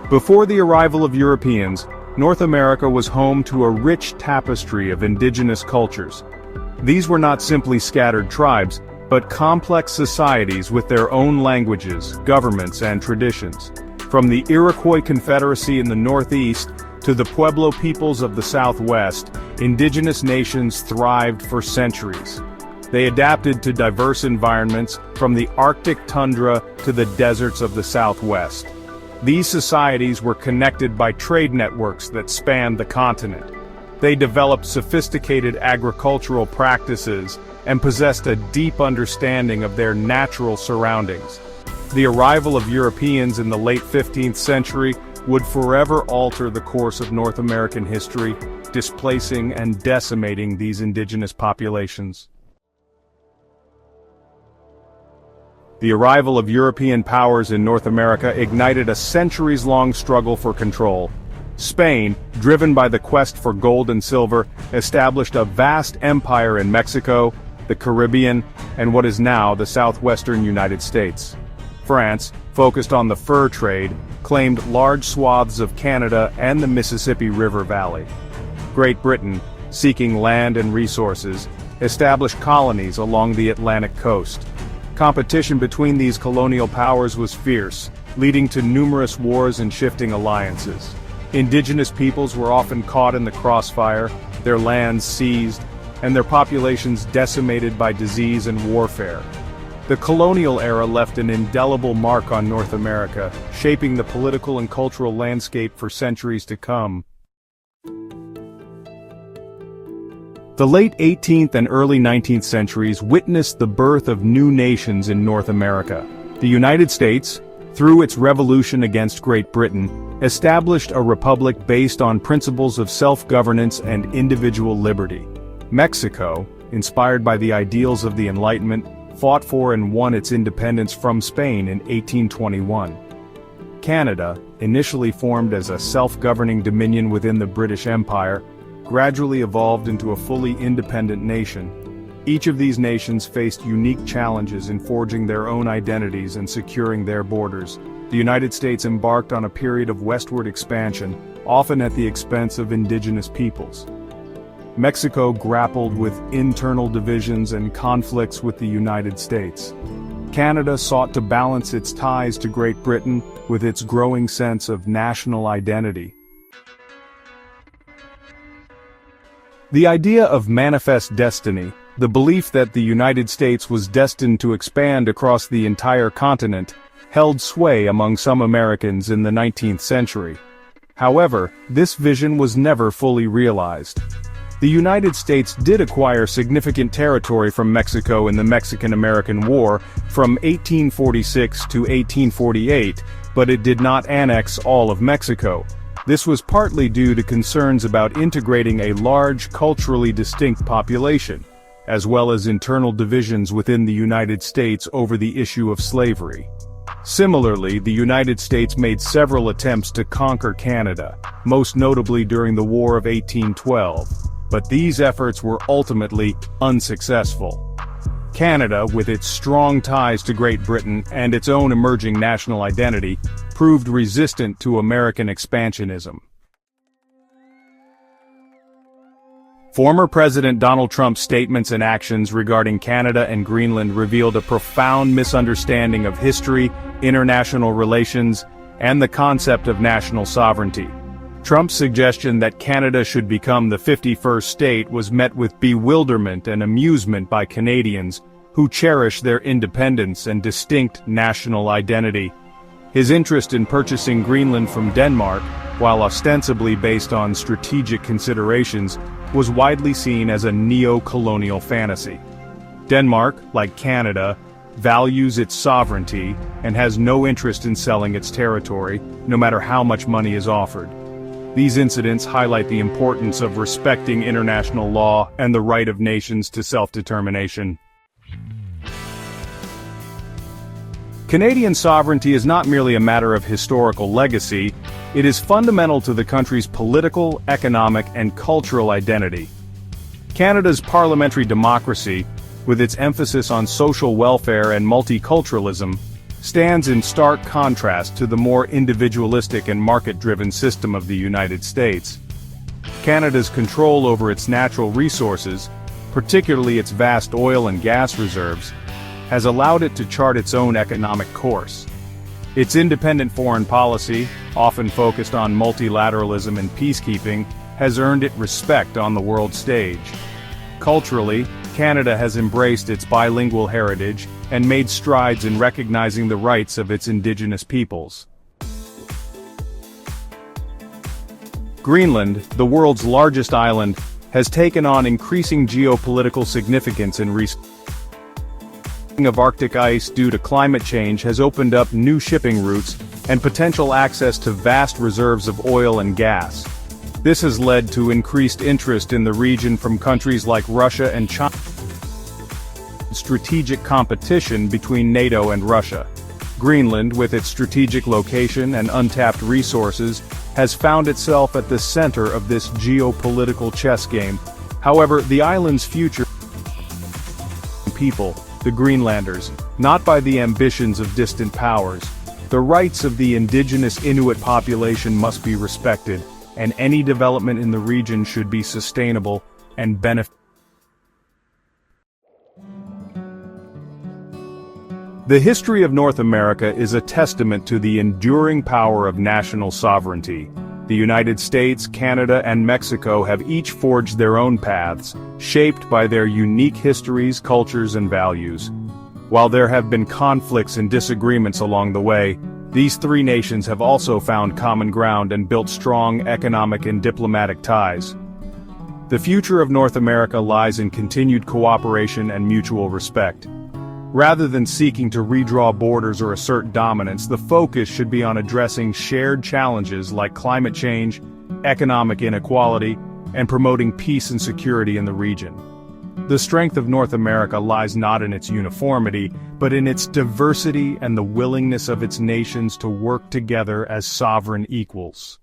Before the arrival of Europeans, North America was home to a rich tapestry of indigenous cultures. These were not simply scattered tribes, but complex societies with their own languages, governments, and traditions. From the Iroquois Confederacy in the Northeast to the Pueblo peoples of the Southwest, indigenous nations thrived for centuries. They adapted to diverse environments, from the Arctic tundra to the deserts of the Southwest. These societies were connected by trade networks that spanned the continent. They developed sophisticated agricultural practices and possessed a deep understanding of their natural surroundings. The arrival of Europeans in the late 15th century would forever alter the course of North American history, displacing and decimating these indigenous populations. The arrival of European powers in North America ignited a centuries-long struggle for control. Spain, driven by the quest for gold and silver, established a vast empire in Mexico, the Caribbean, and what is now the southwestern United States. France, focused on the fur trade, claimed large swaths of Canada and the Mississippi River Valley. Great Britain, seeking land and resources, established colonies along the Atlantic coast. Competition between these colonial powers was fierce, leading to numerous wars and shifting alliances. Indigenous peoples were often caught in the crossfire, their lands seized, and their populations decimated by disease and warfare. The colonial era left an indelible mark on North America, shaping the political and cultural landscape for centuries to come. The late 18th and early 19th centuries witnessed the birth of new nations in North America. The United States, through its revolution against Great Britain, established a republic based on principles of self-governance and individual liberty. Mexico, inspired by the ideals of the Enlightenment, fought for and won its independence from Spain in 1821. Canada, initially formed as a self-governing dominion within the British Empire, gradually evolved into a fully independent nation. Each of these nations faced unique challenges in forging their own identities and securing their borders. The United States embarked on a period of westward expansion, often at the expense of indigenous peoples. Mexico grappled with internal divisions and conflicts with the United States. Canada sought to balance its ties to Great Britain with its growing sense of national identity. The idea of manifest destiny, the belief that the United States was destined to expand across the entire continent, held sway among some Americans in the 19th century. However, this vision was never fully realized. The United States did acquire significant territory from Mexico in the Mexican-American War from 1846 to 1848, but it did not annex all of Mexico. This was partly due to concerns about integrating a large, culturally distinct population, as well as internal divisions within the United States over the issue of slavery. Similarly, the United States made several attempts to conquer Canada, most notably during the War of 1812, but these efforts were ultimately unsuccessful. Canada, with its strong ties to Great Britain and its own emerging national identity, proved resistant to American expansionism. Former President Donald Trump's statements and actions regarding Canada and Greenland revealed a profound misunderstanding of history, international relations, and the concept of national sovereignty. Trump's suggestion that Canada should become the 51st state was met with bewilderment and amusement by Canadians, who cherish their independence and distinct national identity. His interest in purchasing Greenland from Denmark, while ostensibly based on strategic considerations, was widely seen as a neo-colonial fantasy. Denmark, like Canada, values its sovereignty and has no interest in selling its territory, no matter how much money is offered. These incidents highlight the importance of respecting international law and the right of nations to self-determination. Canadian sovereignty is not merely a matter of historical legacy, it is fundamental to the country's political, economic, and cultural identity. Canada's parliamentary democracy, with its emphasis on social welfare and multiculturalism, stands in stark contrast to the more individualistic and market-driven system of the United States. Canada's control over its natural resources, particularly its vast oil and gas reserves, has allowed it to chart its own economic course. Its independent foreign policy, often focused on multilateralism and peacekeeping, has earned it respect on the world stage. Culturally, Canada has embraced its bilingual heritage and made strides in recognizing the rights of its Indigenous peoples. Greenland, the world's largest island, has taken on increasing geopolitical significance in recent years. Of Arctic ice due to climate change has opened up new shipping routes and potential access to vast reserves of oil and gas. This has led to increased interest in the region from countries like Russia and China. Strategic competition between NATO and Russia. Greenland, with its strategic location and untapped resources, has found itself at the center of this geopolitical chess game. However, the island's future people, the Greenlanders, not by the ambitions of distant powers. The rights of the indigenous Inuit population must be respected, and any development in the region should be sustainable and benefit. The history of North America is a testament to the enduring power of national sovereignty. The United States, Canada, and Mexico have each forged their own paths, shaped by their unique histories, cultures, and values. While there have been conflicts and disagreements along the way, these three nations have also found common ground and built strong economic and diplomatic ties. The future of North America lies in continued cooperation and mutual respect. Rather than seeking to redraw borders or assert dominance, the focus should be on addressing shared challenges like climate change, economic inequality, and promoting peace and security in the region. The strength of North America lies not in its uniformity, but in its diversity and the willingness of its nations to work together as sovereign equals.